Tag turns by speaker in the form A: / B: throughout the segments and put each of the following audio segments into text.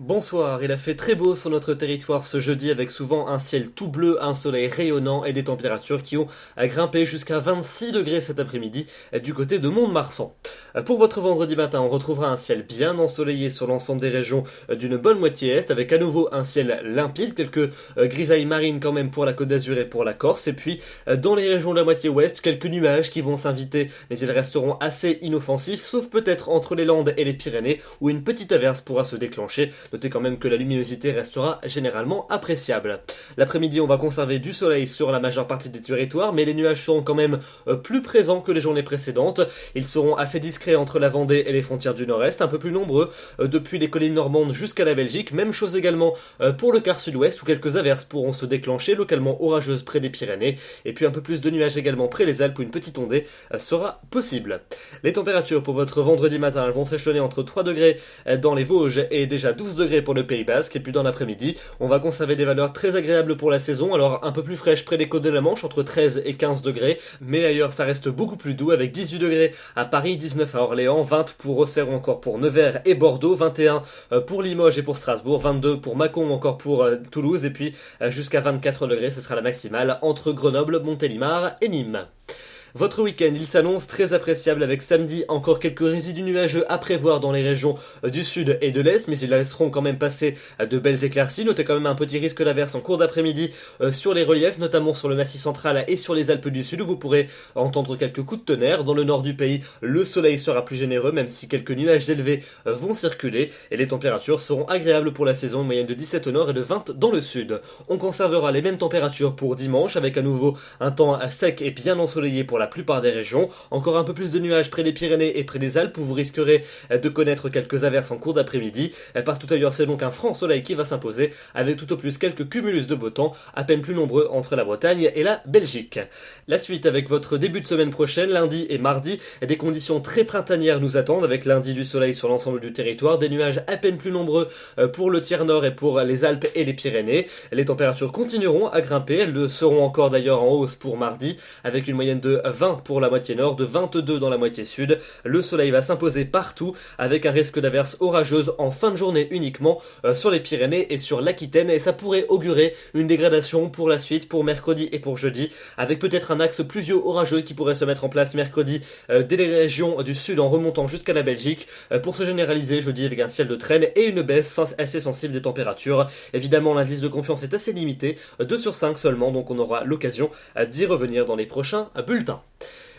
A: Bonsoir, il a fait très beau sur notre territoire ce jeudi avec souvent un ciel tout bleu, un soleil rayonnant et des températures qui ont grimpé jusqu'à 26 degrés cet après-midi du côté de Mont-de-Marsan. Pour votre vendredi matin, on retrouvera un ciel bien ensoleillé sur l'ensemble des régions d'une bonne moitié est avec à nouveau un ciel limpide, quelques grisailles marines quand même pour la Côte d'Azur et pour la Corse et puis dans les régions de la moitié ouest, quelques nuages qui vont s'inviter mais ils resteront assez inoffensifs sauf peut-être entre les Landes et les Pyrénées où une petite averse pourra se déclencher. Notez quand même que la luminosité restera généralement appréciable. L'après-midi, on va conserver du soleil sur la majeure partie des territoires, mais les nuages seront quand même plus présents que les journées précédentes. Ils seront assez discrets entre la Vendée et les frontières du nord-est, un peu plus nombreux depuis les collines normandes jusqu'à la Belgique. Même chose également pour le quart sud-ouest où quelques averses pourront se déclencher, localement orageuses près des Pyrénées. Et puis un peu plus de nuages également près des Alpes où une petite ondée sera possible. Les températures pour votre vendredi matin, elles vont s'échelonner entre 3 degrés dans les Vosges et déjà 12 degrés pour le Pays Basque, et puis dans l'après-midi, on va conserver des valeurs très agréables pour la saison, alors un peu plus fraîche près des côtes de la Manche, entre 13 et 15 degrés, mais ailleurs ça reste beaucoup plus doux, avec 18 degrés à Paris, 19 à Orléans, 20 pour Auxerre ou encore pour Nevers et Bordeaux, 21 pour Limoges et pour Strasbourg, 22 pour Mâcon ou encore pour Toulouse, et puis jusqu'à 24 degrés, ce sera la maximale entre Grenoble, Montélimar et Nîmes. Votre week-end, il s'annonce très appréciable avec samedi encore quelques résidus nuageux à prévoir dans les régions du sud et de l'est, mais ils laisseront quand même passer de belles éclaircies. Notez quand même un petit risque d'averse en cours d'après-midi sur les reliefs, notamment sur le Massif central et sur les Alpes du Sud, où vous pourrez entendre quelques coups de tonnerre. Dans le nord du pays, le soleil sera plus généreux, même si quelques nuages élevés vont circuler, et les températures seront agréables pour la saison, une moyenne de 17 au nord et de 20 dans le sud. On conservera les mêmes températures pour dimanche, avec à nouveau un temps sec et bien ensoleillé pour la plupart des régions. Encore un peu plus de nuages près des Pyrénées et près des Alpes où vous risquerez de connaître quelques averses en cours d'après-midi. Partout ailleurs, c'est donc un franc soleil qui va s'imposer avec tout au plus quelques cumulus de beau temps, à peine plus nombreux entre la Bretagne et la Belgique. La suite avec votre début de semaine prochaine, lundi et mardi, des conditions très printanières nous attendent avec lundi du soleil sur l'ensemble du territoire, des nuages à peine plus nombreux pour le tiers nord et pour les Alpes et les Pyrénées. Les températures continueront à grimper, elles le seront encore d'ailleurs en hausse pour mardi avec une moyenne de 20 pour la moitié nord, de 22 dans la moitié sud. Le soleil va s'imposer partout avec un risque d'averse orageuse en fin de journée uniquement sur les Pyrénées et sur l'Aquitaine, et ça pourrait augurer une dégradation pour la suite, pour mercredi et pour jeudi, avec peut-être un axe pluvieux orageux qui pourrait se mettre en place mercredi dès les régions du sud en remontant jusqu'à la Belgique, pour se généraliser jeudi avec un ciel de traîne et une baisse assez sensible des températures. Évidemment, l'indice de confiance est assez limité, 2 sur 5 seulement, donc on aura l'occasion d'y revenir dans les prochains bulletins.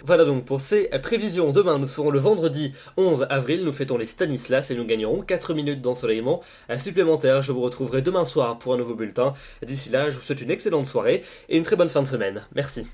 A: Voilà donc pour ces prévisions. Demain, nous serons le vendredi 11 avril, nous fêtons les Stanislas et nous gagnerons 4 minutes d'ensoleillement supplémentaire. Je vous retrouverai demain soir pour un nouveau bulletin. D'ici là, je vous souhaite une excellente soirée et une très bonne fin de semaine. Merci.